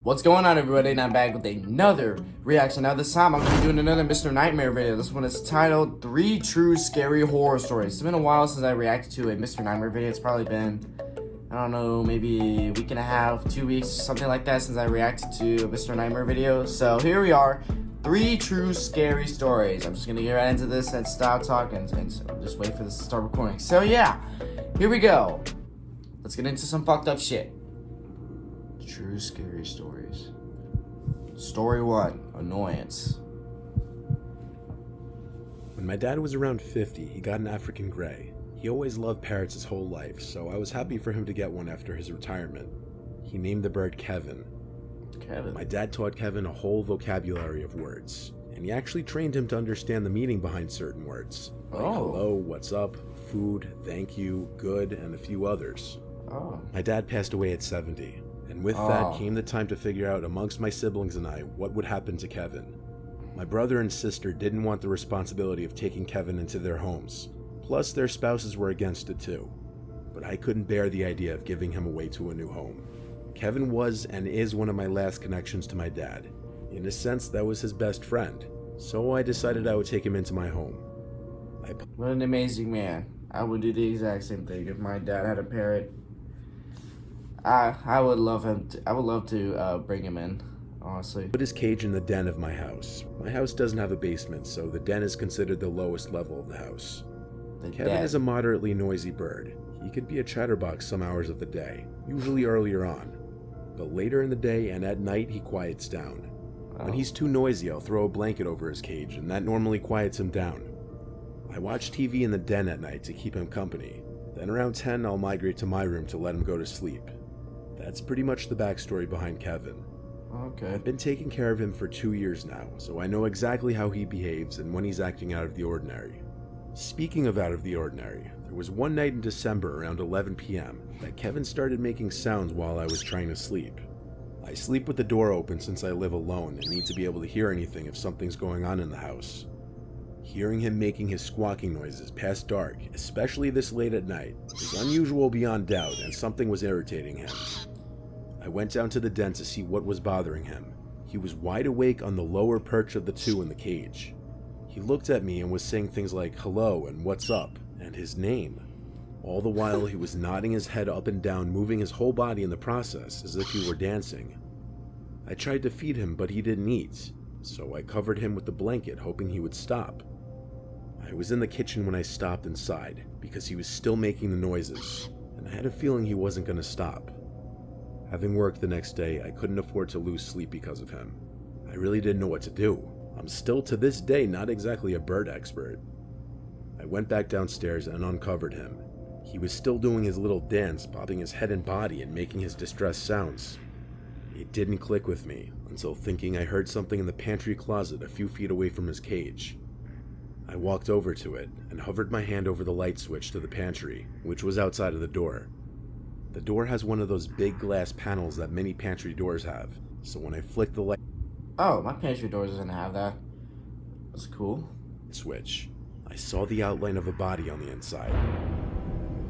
What's going on, everybody? And I'm back with another reaction. Now this time I'm going to be doing another Mr. Nightmare video. This one is titled 3 True Scary Horror Stories. It's been a while since I reacted to a Mr. Nightmare video. It's probably been, I don't know, maybe a week and a half, 2 weeks, something like that since I reacted to a Mr. Nightmare video. So here we are, 3 True Scary Stories. I'm just going to get right into this and stop talking and so just wait for this to start recording. So yeah, here we go. Let's get into some fucked up shit. True Scary Stories. Story 1, Annoyance. When my dad was around 50, he got an African Grey. He always loved parrots his whole life, so I was happy for him to get one after his retirement. He named the bird Kevin. Kevin. My dad taught Kevin a whole vocabulary of words, and he actually trained him to understand the meaning behind certain words. Like hello, what's up, food, thank you, good, and a few others. My dad passed away at 70. And with that came the time to figure out amongst my siblings and I what would happen to Kevin. My brother and sister didn't want the responsibility of taking Kevin into their homes. Plus their spouses were against it too. But I couldn't bear the idea of giving him away to a new home. Kevin was and is one of my last connections to my dad. In a sense, that was his best friend. So I decided I would take him into my home. What an amazing man. I would do the exact same thing if my dad had a parrot. I would love him. I would love to bring him in, honestly. Put his cage in the den of my house. My house doesn't have a basement, so the den is considered the lowest level of the house. Kevin is a moderately noisy bird. He could be a chatterbox some hours of the day, usually earlier on. But later in the day and at night, he quiets down. When he's too noisy, I'll throw a blanket over his cage, and that normally quiets him down. I watch TV in the den at night to keep him company. Then around 10, I'll migrate to my room to let him go to sleep. That's pretty much the backstory behind Kevin. Okay. I've been taking care of him for 2 years now, so I know exactly how he behaves and when he's acting out of the ordinary. Speaking of out of the ordinary, there was one night in December around 11 p.m. that Kevin started making sounds while I was trying to sleep. I sleep with the door open since I live alone and need to be able to hear anything if something's going on in the house. Hearing him making his squawking noises past dark, especially this late at night, was unusual beyond doubt and something was irritating him. I went down to the den to see what was bothering him. He was wide awake on the lower perch of the two in the cage. He looked at me and was saying things like hello and what's up and his name. All the while he was nodding his head up and down, moving his whole body in the process as if he were dancing. I tried to feed him, but he didn't eat, so I covered him with the blanket hoping he would stop. I was in the kitchen when I stopped inside because he was still making the noises, and I had a feeling he wasn't going to stop. Having work the next day, I couldn't afford to lose sleep because of him. I really didn't know what to do. I'm still to this day not exactly a bird expert. I went back downstairs and uncovered him. He was still doing his little dance, bobbing his head and body and making his distressed sounds. It didn't click with me until thinking I heard something in the pantry closet a few feet away from his cage. I walked over to it and hovered my hand over the light switch to the pantry, which was outside of the door. The door has one of those big glass panels that many pantry doors have, so when I flicked the light my pantry door doesn't have that. That's cool. Switch, I saw the outline of a body on the inside.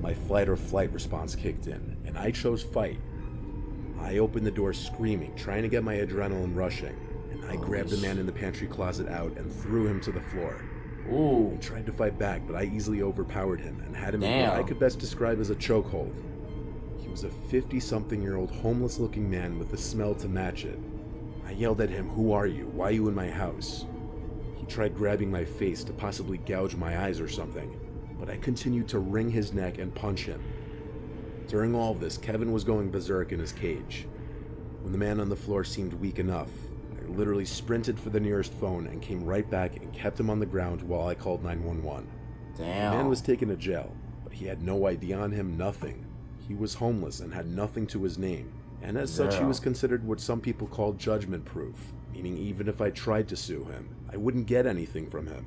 My fight or flight response kicked in, and I chose fight. I opened the door screaming, trying to get my adrenaline rushing, and I grabbed the man in the pantry closet out and threw him to the floor. He tried to fight back, but I easily overpowered him and had him in what I could best describe as a chokehold. He was a 50-something-year-old homeless-looking man with a smell to match it. I yelled at him, "Who are you? Why are you in my house?" He tried grabbing my face to possibly gouge my eyes or something, but I continued to wring his neck and punch him. During all this, Kevin was going berserk in his cage. When the man on the floor seemed weak enough, I literally sprinted for the nearest phone and came right back and kept him on the ground while I called 911. Damn. The man was taken to jail, but he had no ID on him, nothing. He was homeless and had nothing to his name, and as such he was considered what some people call judgment-proof, meaning even if I tried to sue him, I wouldn't get anything from him.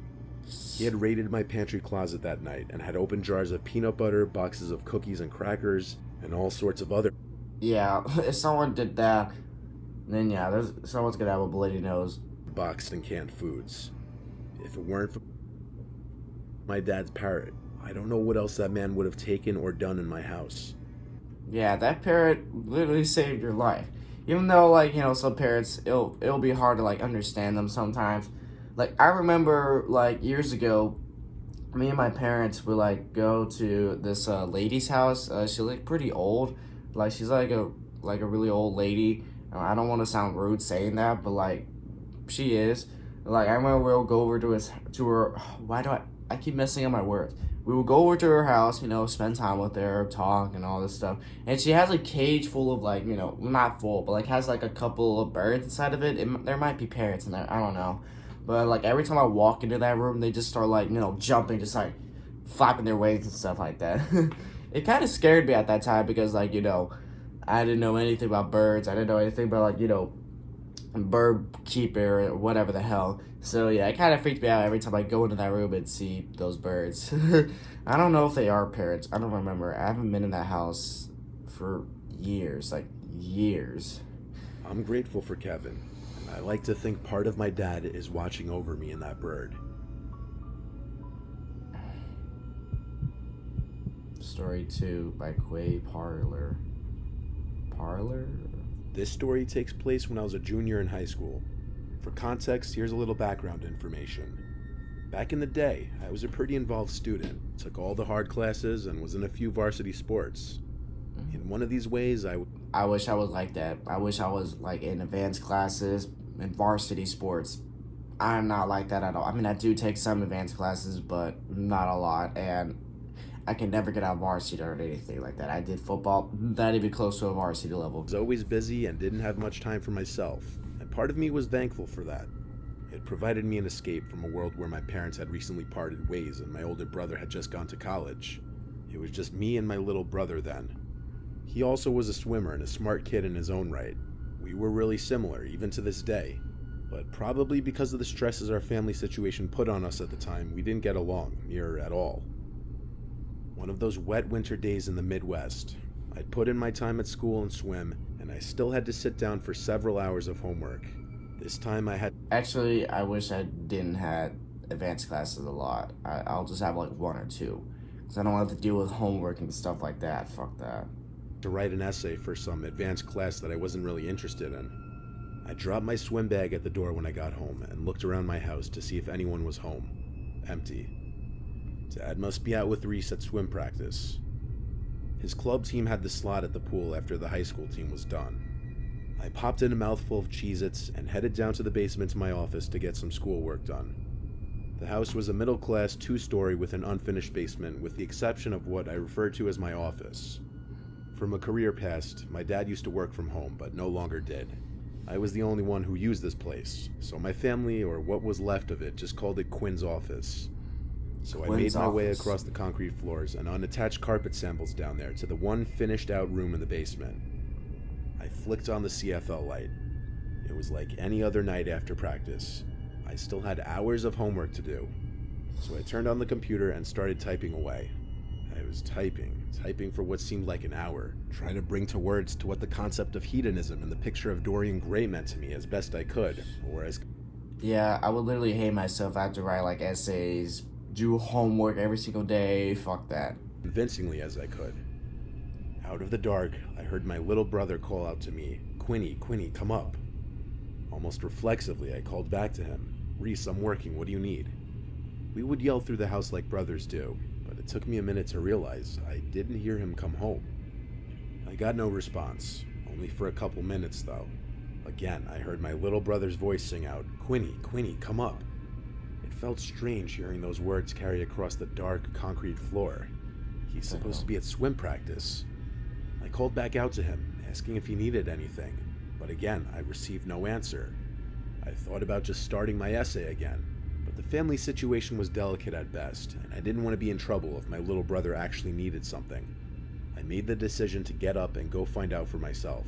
He had raided my pantry closet that night and had opened jars of peanut butter, boxes of cookies and crackers, and all sorts of other... Yeah, if someone did that, then yeah, someone's gonna have a bloody nose. ...boxed and canned foods. If it weren't for my dad's parrot, I don't know what else that man would have taken or done in my house. Yeah, that parrot literally saved your life. Even though, like, some parrots, it'll be hard to like understand them sometimes. Like, I remember like years ago, me and my parents would like go to this lady's house. She's like pretty old, like she's like a really old lady. I don't want to sound rude saying that, but like she is. Like, I remember we'll go over to her. Why do I keep messing up my words? We will go over to her house, spend time with her, talk, and all this stuff. And she has a cage full of like, not full, but like has like a couple of birds inside of it. There might be parrots in there. I don't know. But like every time I walk into that room, they just start like, jumping, just like flapping their wings and stuff like that. It kind of scared me at that time because like, I didn't know anything about birds. I didn't know anything about like, bird keeper or whatever the hell. So yeah, it kind of freaked me out every time I go into that room and see those birds. I don't know if they are parrots. I don't remember. I haven't been in that house for years, like years. I'm grateful for Kevin, and I like to think part of my dad is watching over me and that bird. Story 2 by Quay Parlor. Parlor? This story takes place when I was a junior in high school. For context, here's a little background information. Back in the day, I was a pretty involved student, took all the hard classes, and was in a few varsity sports. In one of these ways, I wish I was like that. I wish I was like in advanced classes and varsity sports. I'm not like that at all. I mean, I do take some advanced classes, but not a lot, and I can never get out of varsity or anything like that. I did football, not even close to a varsity level. was always busy and didn't have much time for myself, and part of me was thankful for that. It provided me an escape from a world where my parents had recently parted ways and my older brother had just gone to college. It was just me and my little brother then. He also was a swimmer and a smart kid in his own right. We were really similar, even to this day. But probably because of the stresses our family situation put on us at the time, we didn't get along, near at all. One of those wet winter days in the Midwest. I'd put in my time at school and swim, and I still had to sit down for several hours of homework. This time I had... Actually, I wish I didn't have advanced classes a lot. I'll just have like 1 or 2. Because I don't have to deal with homework and stuff like that. Fuck that. to write an essay for some advanced class that I wasn't really interested in. I dropped my swim bag at the door when I got home and looked around my house to see if anyone was home. Empty. Dad must be out with Reese at swim practice. His club team had the slot at the pool after the high school team was done. I popped in a mouthful of Cheez-Its and headed down to the basement to my office to get some schoolwork done. The house was a middle-class 2-story with an unfinished basement, with the exception of what I referred to as my office. From a career past, my dad used to work from home, but no longer did. I was the only one who used this place, so my family, or what was left of it, just called it Quinn's office. So I made my way across the concrete floors and unattached carpet samples down there to the one finished-out room in the basement. I flicked on the CFL light. It was like any other night after practice. I still had hours of homework to do. So I turned on the computer and started typing away. I was typing for what seemed like an hour, trying to bring to words to what the concept of hedonism and the picture of Dorian Gray meant to me as best I could, or as... Yeah, I would literally hate myself. I had to write like essays, do homework every single day. Fuck that. Convincingly as I could. Out of the dark, I heard my little brother call out to me, Quinny, come up." Almost reflexively, I called back to him, "Reese, I'm working, what do you need?" We would yell through the house like brothers do, but it took me a minute to realize I didn't hear him come home. I got no response, only for a couple minutes though. Again, I heard my little brother's voice sing out, Quinny, come up." It felt strange hearing those words carry across the dark concrete floor. He's supposed to be at swim practice. I called back out to him, asking if he needed anything, but again, I received no answer. I thought about just starting my essay again, but the family situation was delicate at best, and I didn't want to be in trouble if my little brother actually needed something. I made the decision to get up and go find out for myself.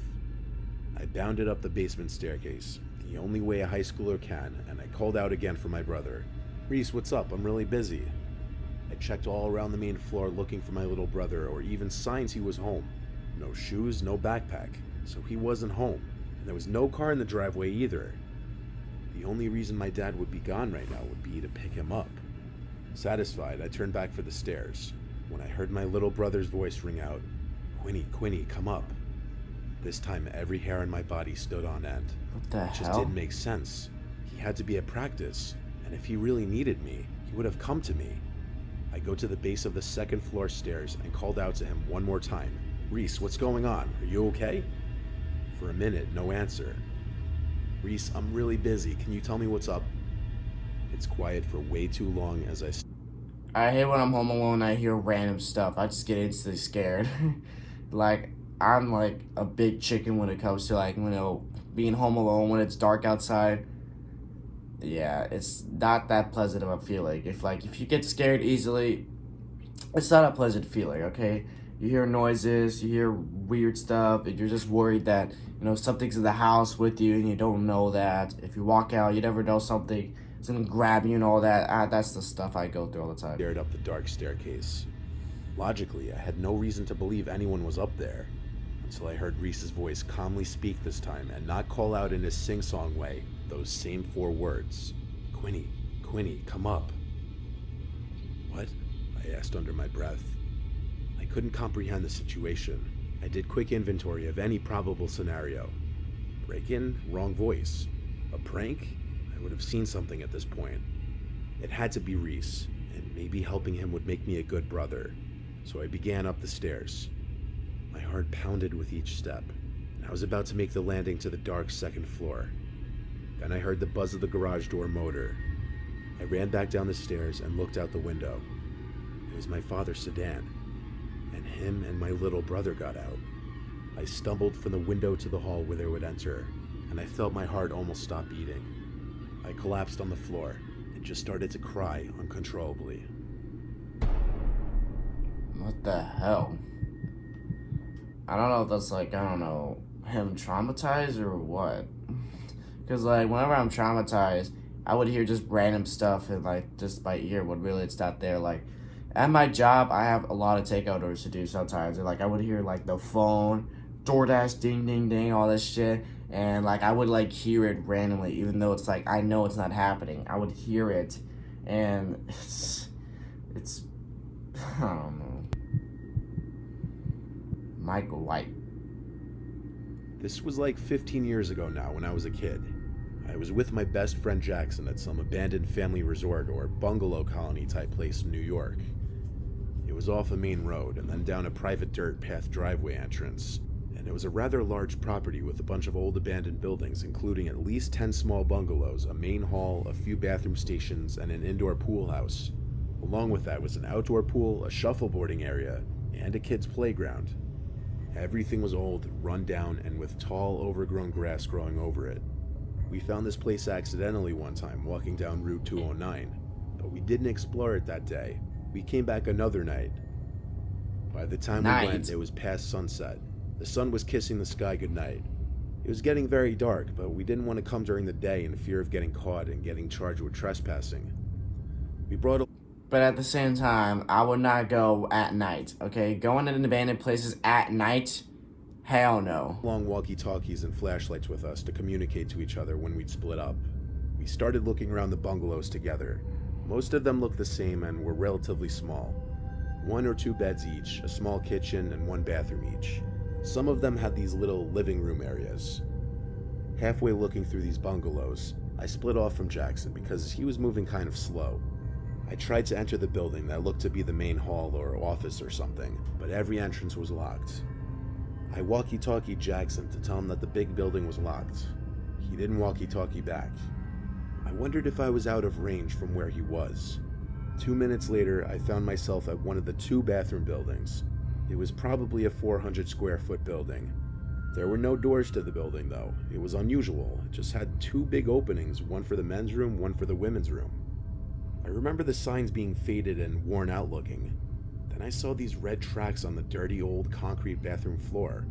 I bounded up the basement staircase, the only way a high schooler can, and I called out again for my brother. "Reese, what's up? I'm really busy." I checked all around the main floor looking for my little brother, or even signs he was home. No shoes, no backpack, so he wasn't home, and there was no car in the driveway either. The only reason my dad would be gone right now would be to pick him up. Satisfied, I turned back for the stairs, when I heard my little brother's voice ring out, Quinny, come up. This time every hair on my body stood on end. What the It just hell? didn't make sense. He had to be at practice, and if he really needed me, he would have come to me. I go to the base of the second floor stairs and called out to him one more time. Reese, what's going on? Are you okay? For a minute, no answer. Reese, I'm really busy. Can you tell me what's up? It's quiet for way too long as I hate when I'm home alone and I hear random stuff. I just get instantly scared. Like, I'm like a big chicken when it comes to like, being home alone when it's dark outside. Yeah, it's not that pleasant of a feeling. If you get scared easily, it's not a pleasant feeling, okay? You hear noises, you hear weird stuff, and you're just worried that, something's in the house with you and you don't know that. If you walk out, you never know something is gonna grab you and all that. That's the stuff I go through all the time. stared up the dark staircase. Logically, I had no reason to believe anyone was up there, until I heard Reese's voice calmly speak this time and not call out in his sing-song way those same 4 words. Quinny, come up. What? I asked under my breath. I couldn't comprehend the situation. I did quick inventory of any probable scenario. Break-in, wrong voice. A prank? I would have seen something at this point. It had to be Reese, and maybe helping him would make me a good brother. So I began up the stairs. My heart pounded with each step, and I was about to make the landing to the dark second floor. Then I heard the buzz of the garage door motor. I ran back down the stairs and looked out the window. It was my father's sedan, and him and my little brother got out. I stumbled from the window to the hall where they would enter, and I felt my heart almost stop beating. I collapsed on the floor and just started to cry uncontrollably. What the hell? I don't know if that's him traumatized or what. Because whenever I'm traumatized, I would hear just random stuff and just by ear when really it's not there. At my job, I have a lot of takeout orders to do sometimes, and I would hear the phone, DoorDash, ding ding ding, all this shit, and I would hear it randomly, even though it's I know it's not happening. I would hear it, and it's I don't know. Michael White. This was 15 years ago now when I was a kid. I was with my best friend Jackson at some abandoned family resort or bungalow colony type place in New York. It was off a main road and then down a private dirt path driveway entrance, and it was a rather large property with a bunch of old abandoned buildings including at least 10 small bungalows, a main hall, a few bathroom stations, and an indoor pool house. Along with that was an outdoor pool, a shuffleboarding area, and a kid's playground. Everything was old, run down, and with tall, overgrown grass growing over it. We found this place accidentally one time walking down Route 209, but we didn't explore it that day. We came back another night. By the time we went, it was past sunset. The sun was kissing the sky goodnight. It was getting very dark, but we didn't want to come during the day in fear of getting caught and getting charged with trespassing. But at the same time, I would not go at night, okay? Going in abandoned places at night, hell no. Long walkie-talkies and flashlights with us to communicate to each other when we'd split up. We started looking around the bungalows together. Most of them looked the same and were relatively small. 1 or 2 beds each, a small kitchen, and 1 bathroom each. Some of them had these little living room areas. Halfway looking through these bungalows, I split off from Jackson because he was moving kind of slow. I tried to enter the building that looked to be the main hall or office or something, but every entrance was locked. I walkie-talkied Jackson to tell him that the big building was locked. He didn't walkie-talkie back. I wondered if I was out of range from where he was. 2 minutes later, I found myself at one of the 2 bathroom buildings. It was probably a 400 square foot building. There were no doors to the building though. It was unusual. It just had 2 big openings, one for the men's room, one for the women's room. I remember the signs being faded and worn out looking. Then I saw these red tracks on the dirty old concrete bathroom floor.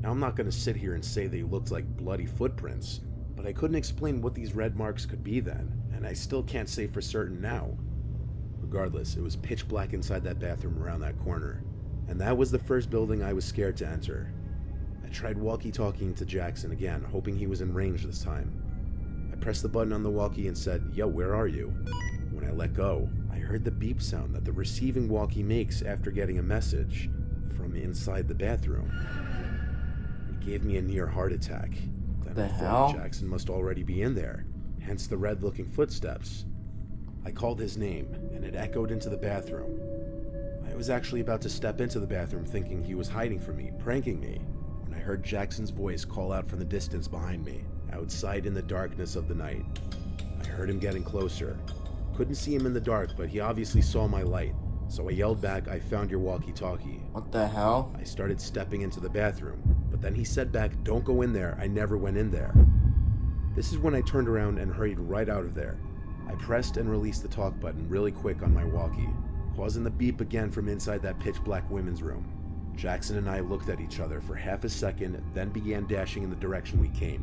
Now I'm not going to sit here and say they looked like bloody footprints, but I couldn't explain what these red marks could be then, and I still can't say for certain now. Regardless, it was pitch black inside that bathroom around that corner, and that was the first building I was scared to enter. I tried walkie-talkieing to Jackson again, hoping he was in range this time. I pressed the button on the walkie and said, "Yo, where are you?" When I let go, I heard the beep sound that the receiving walkie makes after getting a message. from inside the bathroom. It gave me a near heart attack. Then The I hell? thought Jackson must already be in there, hence the red-looking footsteps. I called his name, and it echoed into the bathroom. I was actually about to step into the bathroom thinking he was hiding from me, pranking me, when I heard Jackson's voice call out from the distance behind me, outside in the darkness of the night. I heard him getting closer. Couldn't see him in the dark, but he obviously saw my light, so I yelled back, "I found your walkie-talkie." What the hell? I started stepping into the bathroom, but then he said back, "Don't go in there, I never went in there." This is when I turned around and hurried right out of there. I pressed and released the talk button really quick on my walkie, causing the beep again from inside that pitch-black women's room. Jackson and I looked at each other for half a second, then began dashing in the direction we came.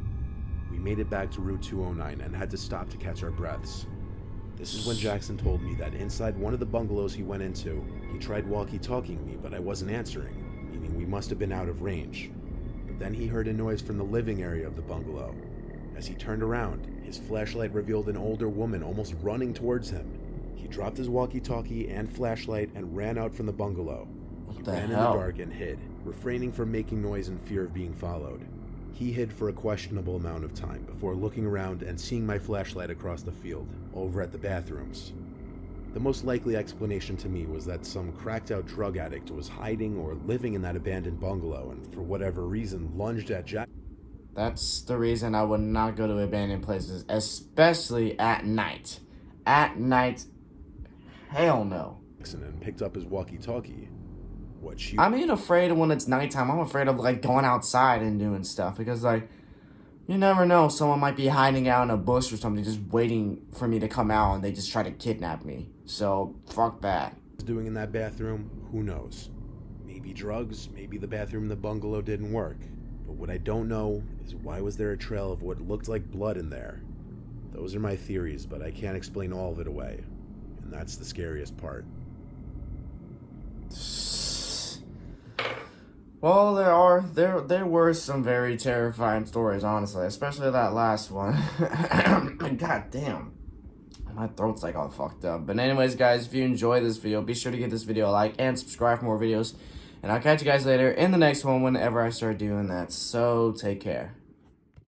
We made it back to Route 209 and had to stop to catch our breaths. This is when Jackson told me that inside one of the bungalows he went into, he tried walkie-talking me, but I wasn't answering, meaning we must have been out of range. But then he heard a noise from the living area of the bungalow. As he turned around, his flashlight revealed an older woman almost running towards him. He dropped his walkie-talkie and flashlight and ran out from the bungalow. He the ran in the hell? dark and hid, refraining from making noise in fear of being followed. He hid for a questionable amount of time before looking around and seeing my flashlight across the field, over at the bathrooms. The most likely explanation to me was that some cracked-out drug addict was hiding or living in that abandoned bungalow and for whatever reason lunged at Jack. That's the reason I would not go to abandoned places, especially at night. At night, hell no. Jackson and picked up his walkie-talkie. I'm even afraid when it's nighttime. I'm afraid of like going outside and doing stuff because like you never know, someone might be hiding out in a bush or something just waiting for me to come out and they just try to kidnap me. So fuck that. Doing in that bathroom, who knows? Maybe drugs, maybe the bathroom in the bungalow didn't work. But what I don't know is why was there a trail of what looked like blood in there? Those are my theories, but I can't explain all of it away. And that's the scariest part. Well, there were some very terrifying stories, honestly, especially that last one. God damn. My throat's like all fucked up. But anyways, guys, if you enjoyed this video, be sure to give this video a like and subscribe for more videos. And I'll catch you guys later in the next one whenever I start doing that. So, take care.